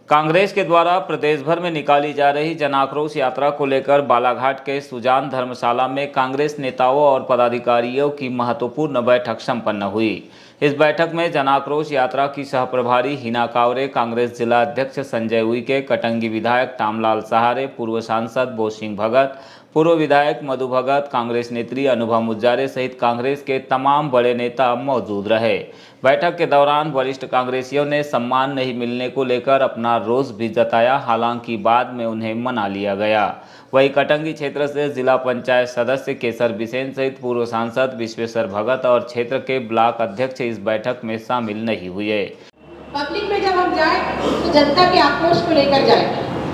कांग्रेस के द्वारा प्रदेश भर में निकाली जा रही जन आक्रोश यात्रा को लेकर बालाघाट के सुजान धर्मशाला में कांग्रेस नेताओं और पदाधिकारियों की महत्वपूर्ण बैठक संपन्न हुई। इस बैठक में जन आक्रोश यात्रा की सहप्रभारी हिना कावरे, कांग्रेस जिला अध्यक्ष संजय उइके, कटंगी विधायक टामलाल सहारे, पूर्व सांसद बोसिंह भगत, पूर्व विधायक मधु भगत, कांग्रेस नेत्री अनुभव मुजारे सहित कांग्रेस के तमाम बड़े नेता मौजूद रहे। बैठक के दौरान वरिष्ठ कांग्रेसियों ने सम्मान नहीं मिलने को लेकर अपना रोष भी जताया, हालांकि बाद में उन्हें मना लिया गया। वहीं कटंगी क्षेत्र से जिला पंचायत सदस्य केसर बिसेन सहित पूर्व सांसद विश्वेश्वर भगत और क्षेत्र के ब्लॉक अध्यक्ष इस बैठक में शामिल नहीं हुए। पब्लिक में जब हम जाए तो जनता के आक्रोश को लेकर जाए,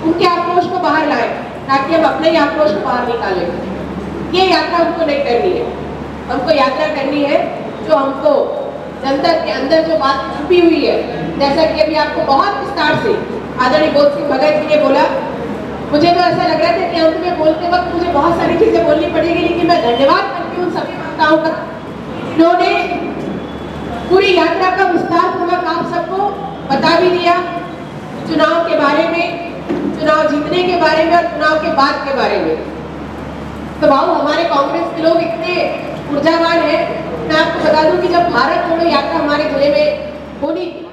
उनके आक्रोश को बाहर लाए, ताकि हम अपने ही आक्रोश को बाहर निकालें। ये यात्रा हमको नहीं करनी है। हमको यात्रा करनी है जो हमको जनता के अंदर जो बात छुपी हुई है, जैसा कि अभी आपको बहुत विस्तार से आदरणीय बोसिंह भगत जी ने बोला। मुझे तो ऐसा लग रहा था कि अंत में बोलते वक्त मुझे बहुत सारी चीजें बोलनी पड़ेगी, लेकिन मैं धन्यवाद करती हूँ सभी वक्ताओं का। इन्होंने पूरी यात्रा का विस्तार पूर्वक आप सबको बता भी दिया, चुनाव के बारे में, चुनाव जीतने के बारे में और चुनाव के बाद के बारे में। तो भाव हमारे कांग्रेस के लोग इतने ऊर्जावान हैं। मैं आपको बता दूं कि जब भारत जोड़ो यात्रा हमारे जिले में होनी थी।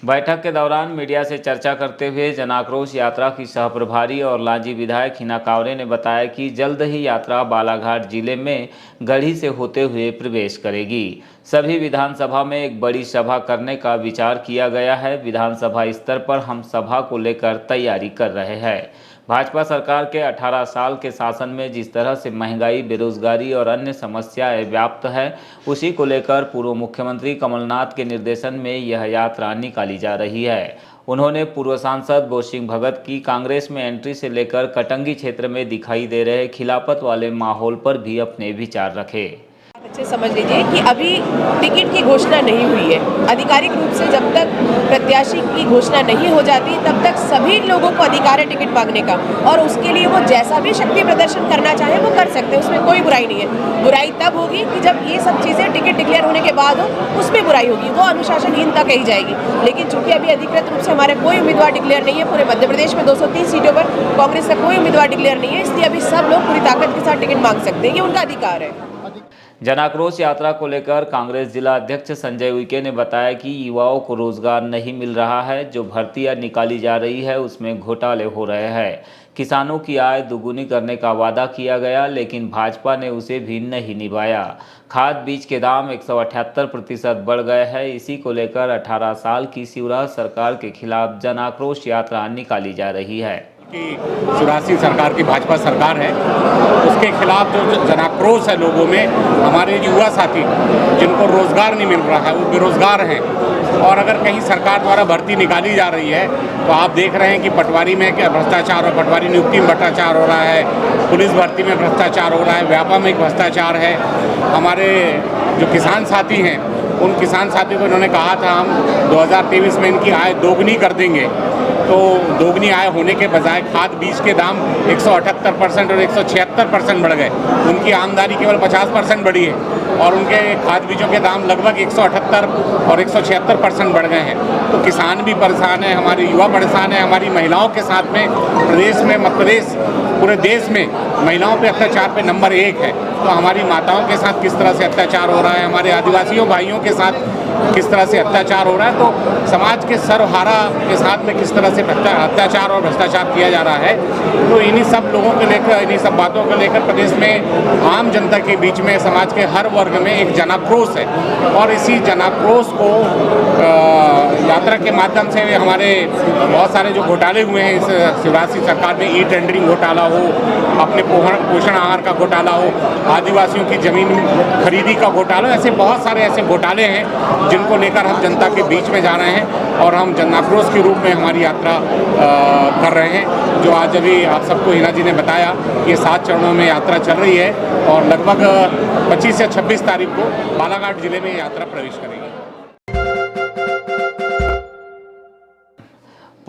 बैठक के दौरान मीडिया से चर्चा करते हुए जन आक्रोश यात्रा की सहप्रभारी और लांजी विधायक हिना कावरे ने बताया कि जल्द ही यात्रा बालाघाट जिले में गढ़ी से होते हुए प्रवेश करेगी। सभी विधानसभा में एक बड़ी सभा करने का विचार किया गया है। विधानसभा स्तर पर हम सभा को लेकर तैयारी कर रहे हैं। भाजपा सरकार के 18 साल के शासन में जिस तरह से महंगाई, बेरोजगारी और अन्य समस्याएं व्याप्त है, उसी को लेकर पूर्व मुख्यमंत्री कमलनाथ के निर्देशन में यह यात्रा निकाली जा रही है। उन्होंने पूर्व सांसद बोसिंह भगत की कांग्रेस में एंट्री से लेकर कटंगी क्षेत्र में दिखाई दे रहे खिलाफत वाले माहौल पर भी अपने विचार रखे। अच्छे समझ लीजिए कि अभी टिकट की घोषणा नहीं हुई है। आधिकारिक रूप से जब तक प्रत्याशी की घोषणा नहीं हो जाती तब तक सभी लोगों को अधिकार है टिकट मांगने का, और उसके लिए वो जैसा भी शक्ति प्रदर्शन करना चाहे वो कर सकते हैं, उसमें कोई बुराई नहीं है। बुराई तब होगी कि जब ये सब चीज़ें टिकट डिक्लेयर होने के बाद हो, उसमें बुराई होगी, वो अनुशासनहीनता कही जाएगी। लेकिन चूंकि अभी अधिकृत रूप से हमारे कोई उम्मीदवार डिक्लेयर नहीं है, पूरे मध्य प्रदेश में 230 सीटों पर कांग्रेस का कोई उम्मीदवार डिक्लेयर नहीं है, इसलिए अभी सब लोग पूरी ताकत के साथ टिकट मांग सकते हैं, ये उनका अधिकार है। जन आक्रोश यात्रा को लेकर कांग्रेस जिला अध्यक्ष संजय उइके ने बताया कि युवाओं को रोजगार नहीं मिल रहा है, जो भर्तियां निकाली जा रही है उसमें घोटाले हो रहे हैं। किसानों की आय दोगुनी करने का वादा किया गया, लेकिन भाजपा ने उसे भी नहीं निभाया। खाद बीज के दाम 178% बढ़ गए हैं। इसी को लेकर 18 साल की शिवराज सरकार के खिलाफ जन आक्रोश यात्रा निकाली जा रही है। की चौरासी सरकार की भाजपा सरकार है, उसके खिलाफ जो जनाक्रोश है लोगों में, हमारे युवा साथी जिनको रोजगार नहीं मिल रहा है वो बेरोजगार हैं। और अगर कहीं सरकार द्वारा भर्ती निकाली जा रही है तो आप देख रहे हैं कि पटवारी में क्या भ्रष्टाचार और पटवारी नियुक्ति में भ्रष्टाचार हो रहा है, पुलिस भर्ती में भ्रष्टाचार हो रहा है, व्यापा में भ्रष्टाचार है। हमारे जो किसान साथी हैं उन किसान साथी को इन्होंने कहा था हम 2023 में इनकी आय दोगुनी कर देंगे, तो दोगुनी आय होने के बजाय खाद बीज के दाम 178% और 176% बढ़ गए। उनकी आमदनी केवल 50% बढ़ी है और उनके खाद बीजों के दाम लगभग 178 और 176% बढ़ गए हैं। तो किसान भी परेशान है, हमारे युवा परेशान है, हमारी महिलाओं के साथ में प्रदेश में, मध्य प्रदेश पूरे देश में महिलाओं पे अत्याचार पे नंबर 1 है। तो हमारी माताओं के साथ किस तरह से अत्याचार हो रहा है, हमारे आदिवासियों भाइयों के साथ किस तरह से अत्याचार हो रहा है, तो समाज के सर्वहारा के साथ में किस तरह से अत्याचार और भ्रष्टाचार किया जा रहा है। तो इन्हीं सब लोगों को लेकर, इन्हीं सब बातों को लेकर प्रदेश में आम जनता के बीच में, समाज के हर वर्ग में एक जनाक्रोश है। और इसी जनाक्रोश को यात्रा के माध्यम से हमारे बहुत सारे जो घोटाले हुए हैं इस शिवराज सिंह सरकार में, ई टेंडरिंग घोटाला हो, अपने पोषण आहार का घोटाला हो, आदिवासियों की जमीन खरीदी का घोटाला, ऐसे बहुत सारे ऐसे घोटाले हैं जिनको लेकर हम जनता के बीच में जा रहे हैं और हम जन आक्रोश के रूप में हमारी यात्रा कर रहे हैं। जो आज अभी आप सबको हिना जी ने बताया कि 7 चरणों में यात्रा चल रही है और लगभग 25 या 26 तारीख को बालाघाट जिले में यात्रा प्रवेश करेगी।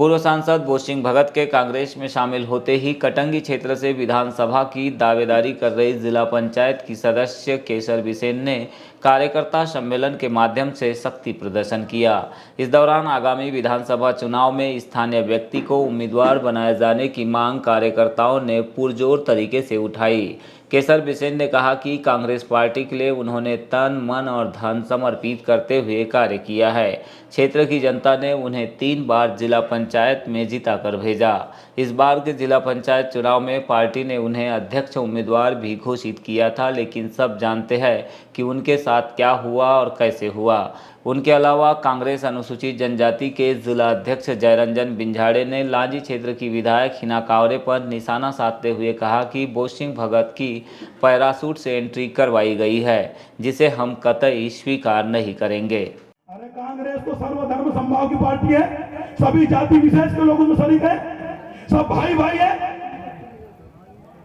पूर्व सांसद बोसिंह भगत के कांग्रेस में शामिल होते ही कटंगी क्षेत्र से विधानसभा की दावेदारी कर रही जिला पंचायत की सदस्य केसर बिसेन ने कार्यकर्ता सम्मेलन के माध्यम से शक्ति प्रदर्शन किया। इस दौरान आगामी विधानसभा चुनाव में स्थानीय व्यक्ति को उम्मीदवार बनाए जाने की मांग कार्यकर्ताओं ने पुरजोर तरीके से उठाई। केसर बिसेन ने कहा कि कांग्रेस पार्टी के लिए उन्होंने तन मन और धन समर्पित करते हुए कार्य किया है। क्षेत्र की जनता ने उन्हें 3 बार जिला पंचायत में जिताकर भेजा। इस बार के जिला पंचायत चुनाव में पार्टी ने उन्हें अध्यक्ष उम्मीदवार भी घोषित किया था, लेकिन सब जानते हैं कि उनके साथ क्या हुआ और कैसे हुआ। उनके अलावा कांग्रेस अनुसूचित जनजाति के जिला अध्यक्ष जयरंजन बिंझाड़े ने लांजी क्षेत्र की विधायक हिना कावरे पर निशाना साधते हुए कहा कि बोसिंह भगत की पैराशूट से एंट्री करवाई गई है, जिसे हम कतई स्वीकार नहीं करेंगे। अरे कांग्रेस तो सर्वधर्म समभाव की पार्टी है, सभी जाति विशेष के लोग उसमें शरीक है, सब भाई भाई है।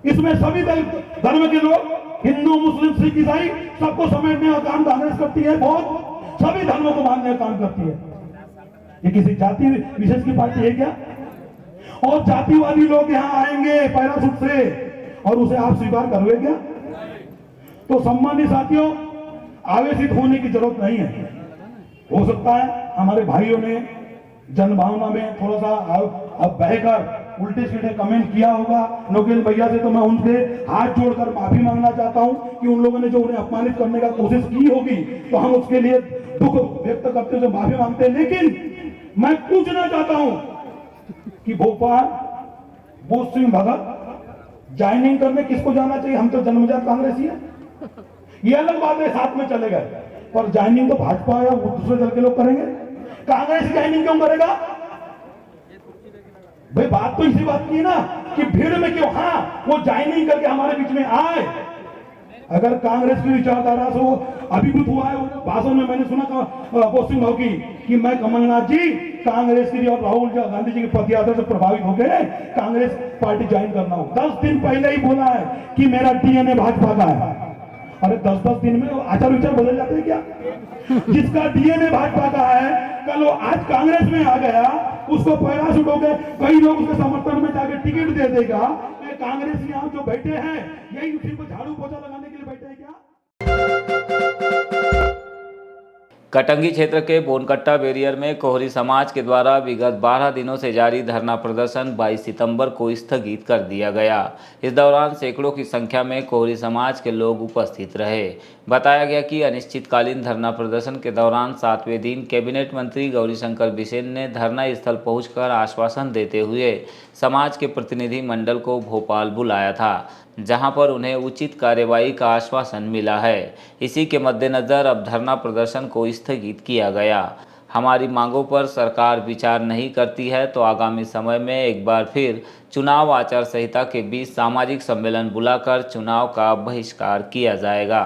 इसमें सभी धर्म के लोग, हिंदू मुस्लिम सिख ईसाई, सबको समेटने का काम कांग्रेस करती है। बहुत सभी धर्मों को मानने का काम करती है। ये किसी जाति विशेष की पार्टी है क्या? और जातिवादी लोग यहाँ आएंगे पैराशूट से और उसे आप स्वीकार करोगे क्या? तो सम्मानित साथियों, आवेशित होने की जरूरत नहीं है। हो सकता है हमारे भाइयों ने जनभावना में थोड़ा सा अब बहकर उल्टे सीधे कमेंट किया होगा। नोकेश भैया से तो मैं उनके हाथ जोड़कर माफी मांगना चाहता हूं कि उन लोगों ने जो उन्हें अपमानित करने का कोशिश की होगी तो हम उसके लिए दुख व्यक्त करते हुए माफी मांगते हैं। लेकिन मैं पूछना चाहता हूं कि भोपाल बोसिंह भगत ज्वाइनिंग करने किसको जाना चाहिए? हम तो जन्मजात कांग्रेसी है, ये अलग बात है, साथ में चले गए, पर ज्वाइनिंग तो भाजपा या दूसरे दल के लोग करेंगे। कांग्रेस ज्वाइनिंग क्यों करेगा भाई? बात तो इसी बात की ना कि भीड़ में क्यों, हाँ वो ज्वाइनिंग करके हमारे बीच में आए। अगर कांग्रेस की विचारधारा से वो अभिभूत हुआ है, भाषण में मैंने सुना बोसिंह भगत कि मैं कमलनाथ जी कांग्रेस की और राहुल गांधी जी की पदयात्रा से प्रभावित हो गए कांग्रेस पार्टी ज्वाइन करना हो। 10 दिन पहले ही बोला है कि मेरा डीएनए भाजपा का है। अरे 10-10 दिन में आचार विचार बदल जाते हैं क्या? जिसका डीएनए भाजपा का है, कल वो आज कांग्रेस में आ गया, उसको पैराशूट हो गए, कई लोग उसके समर्थन में जाके टिकट दे देगा। कांग्रेस यहाँ जो बैठे हैं यही उसी पर झाड़ू पोछा लगाने के लिए बैठे हैं क्या? कटंगी क्षेत्र के बोनकट्टा बैरियर में कोहरी समाज के द्वारा विगत 12 दिनों से जारी धरना प्रदर्शन 22 सितंबर को स्थगित कर दिया गया। इस दौरान सैकड़ों की संख्या में कोहरी समाज के लोग उपस्थित रहे। बताया गया कि अनिश्चितकालीन धरना प्रदर्शन के दौरान 7वें दिन कैबिनेट मंत्री गौरीशंकर बिसेन ने धरना स्थल पहुंचकर आश्वासन देते हुए समाज के प्रतिनिधि मंडल को भोपाल बुलाया था, जहां पर उन्हें उचित कार्यवाही का आश्वासन मिला है। इसी के मद्देनज़र अब धरना प्रदर्शन को स्थगित किया गया। हमारी मांगों पर सरकार विचार नहीं करती है तो आगामी समय में एक बार फिर चुनाव आचार संहिता के बीच सामाजिक सम्मेलन बुलाकर चुनाव का बहिष्कार किया जाएगा।